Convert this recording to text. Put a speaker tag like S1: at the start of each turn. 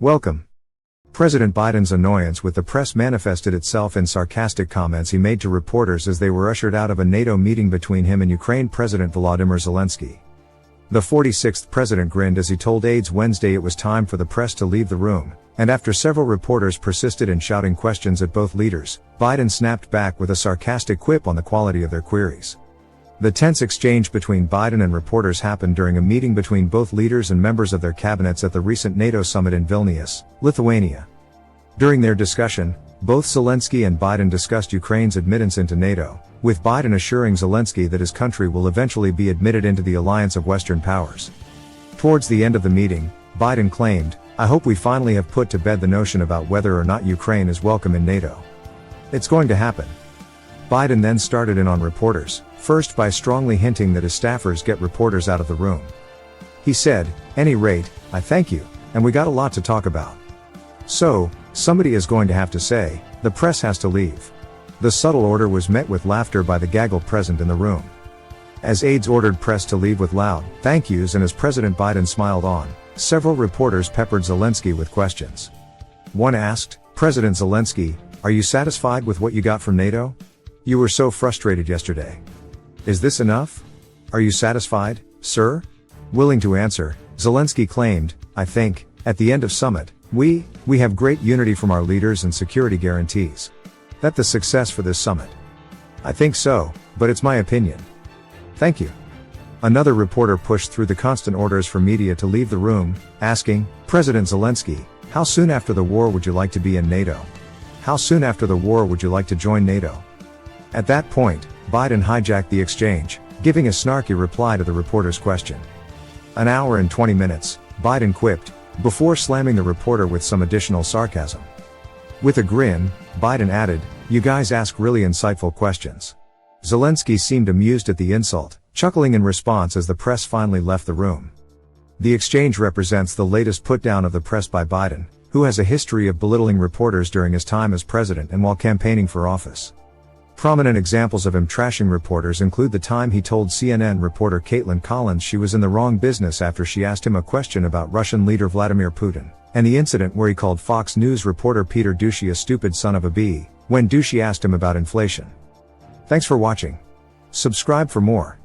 S1: Welcome. President Biden's annoyance with the press manifested itself in sarcastic comments he made to reporters as they were ushered out of a NATO meeting between him and Ukraine President Volodymyr Zelenskyy. The 46th president grinned as he told aides Wednesday it was time for the press to leave the room, and after several reporters persisted in shouting questions at both leaders, Biden snapped back with a sarcastic quip on the quality of their queries. The tense exchange between Biden and reporters happened during a meeting between both leaders and members of their cabinets at the recent NATO summit in Vilnius, Lithuania. During their discussion, both Zelenskyy and Biden discussed Ukraine's admittance into NATO, with Biden assuring Zelenskyy that his country will eventually be admitted into the alliance of Western powers. Towards the end of the meeting, Biden claimed, "I hope we finally have put to bed the notion about whether or not Ukraine is welcome in NATO. It's going to happen." Biden then started in on reporters, first by strongly hinting that his staffers get reporters out of the room. He said, "Any rate, I thank you, and we got a lot to talk about. So, somebody is going to have to say, the press has to leave." The subtle order was met with laughter by the gaggle present in the room. As aides ordered press to leave with loud thank yous and as President Biden smiled on, several reporters peppered Zelenskyy with questions. One asked, "President Zelenskyy, are you satisfied with what you got from NATO? You were so frustrated yesterday. Is this enough? Are you satisfied, sir?" Willing to answer, Zelenskyy claimed, "I think, at the end of summit, we have great unity from our leaders and security guarantees. That the success for this summit. I think so, but it's my opinion. Thank you." Another reporter pushed through the constant orders for media to leave the room, asking, "President Zelenskyy, how soon after the war would you like to be in NATO? How soon after the war would you like to join NATO?" At that point, Biden hijacked the exchange, giving a snarky reply to the reporter's question. "An hour and 20 minutes, Biden quipped, before slamming the reporter with some additional sarcasm. With a grin, Biden added, "You guys ask really insightful questions." Zelenskyy seemed amused at the insult, chuckling in response as the press finally left the room. The exchange represents the latest put-down of the press by Biden, who has a history of belittling reporters during his time as president and while campaigning for office. Prominent examples of him trashing reporters include the time he told CNN reporter Caitlin Collins she was in the wrong business after she asked him a question about Russian leader Vladimir Putin, and the incident where he called Fox News reporter Peter Doocy a stupid son of a bee, when Doocy asked him about inflation. Thanks for watching. Subscribe for more.